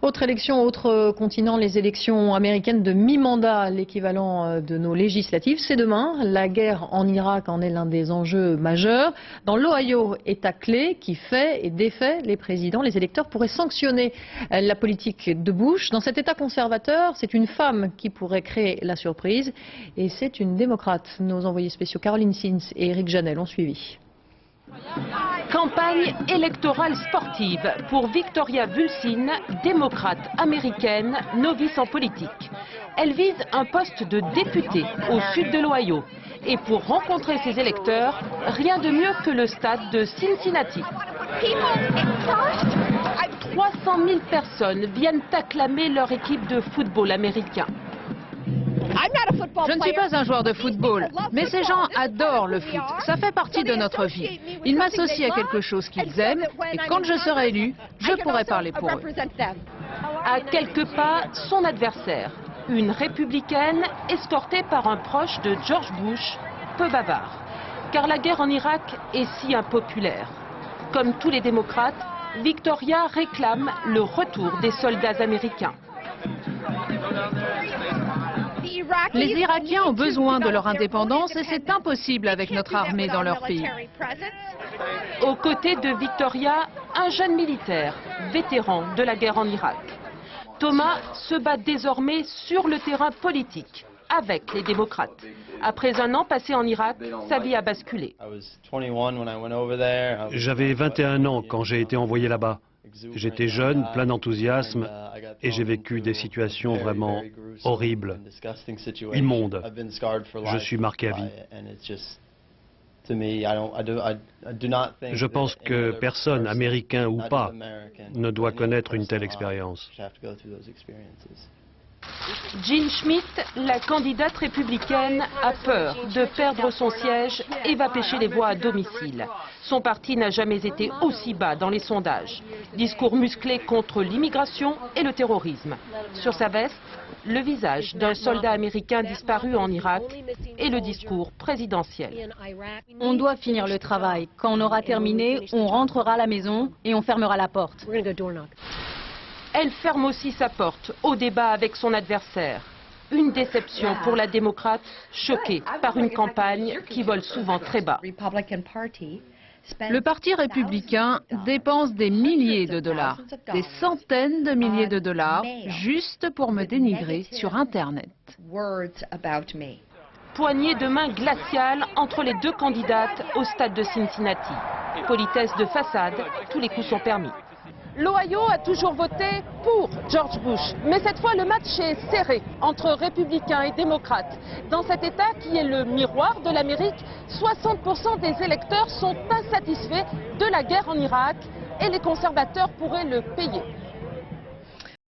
Autre élection, autre continent, les élections américaines de mi-mandat, l'équivalent de nos législatives. C'est demain. La guerre en Irak en est l'un des enjeux majeurs. Dans l'Ohio, État clé qui fait et défait les présidents, les électeurs pourraient sanctionner la politique de Bush. Dans cet État conservateur, c'est une femme qui pourrait créer la surprise. Et c'est une démocrate. Nos envoyés spéciaux Caroline Sins et Eric Janel ont suivi. Campagne électorale sportive pour Victoria Vulsin, démocrate américaine, novice en politique. Elle vise un poste de députée au sud de l'Ohio. Et pour rencontrer ses électeurs, rien de mieux que le stade de Cincinnati. 300 000 personnes viennent acclamer leur équipe de football américain. Je ne suis pas un joueur de football, mais ces gens adorent le foot. Ça fait partie de notre vie. Ils m'associent à quelque chose qu'ils aiment et quand je serai élu, je pourrai parler pour eux. À quelques pas, son adversaire, une républicaine escortée par un proche de George Bush, peu bavard. Car la guerre en Irak est si impopulaire. Comme tous les démocrates, Victoria réclame le retour des soldats américains. Les Irakiens ont besoin de leur indépendance et c'est impossible avec notre armée dans leur pays. Aux côtés de Victoria, un jeune militaire, vétéran de la guerre en Irak. Thomas se bat désormais sur le terrain politique, avec les démocrates. Après un an passé en Irak, sa vie a basculé. J'avais 21 ans quand j'ai été envoyé là-bas. J'étais jeune, plein d'enthousiasme, et j'ai vécu des situations vraiment horribles, immondes. Je suis marqué à vie. Je pense que personne, américain ou pas, ne doit connaître une telle expérience. Jean Schmidt, la candidate républicaine, a peur de perdre son siège et va pêcher les voix à domicile. Son parti n'a jamais été aussi bas dans les sondages. Discours musclé contre l'immigration et le terrorisme. Sur sa veste, le visage d'un soldat américain disparu en Irak et le discours présidentiel. On doit finir le travail. Quand on aura terminé, on rentrera à la maison et on fermera la porte. Elle ferme aussi sa porte au débat avec son adversaire. Une déception pour la démocrate, choquée par une campagne qui vole souvent très bas. Le Parti républicain dépense des milliers de dollars, des centaines de milliers de dollars, juste pour me dénigrer sur Internet. Poignée de main glaciale entre les deux candidates au stade de Cincinnati. Politesse de façade, tous les coups sont permis. L'Ohio a toujours voté pour George Bush, mais cette fois le match est serré entre républicains et démocrates. Dans cet État qui est le miroir de l'Amérique, 60% des électeurs sont insatisfaits de la guerre en Irak et les conservateurs pourraient le payer.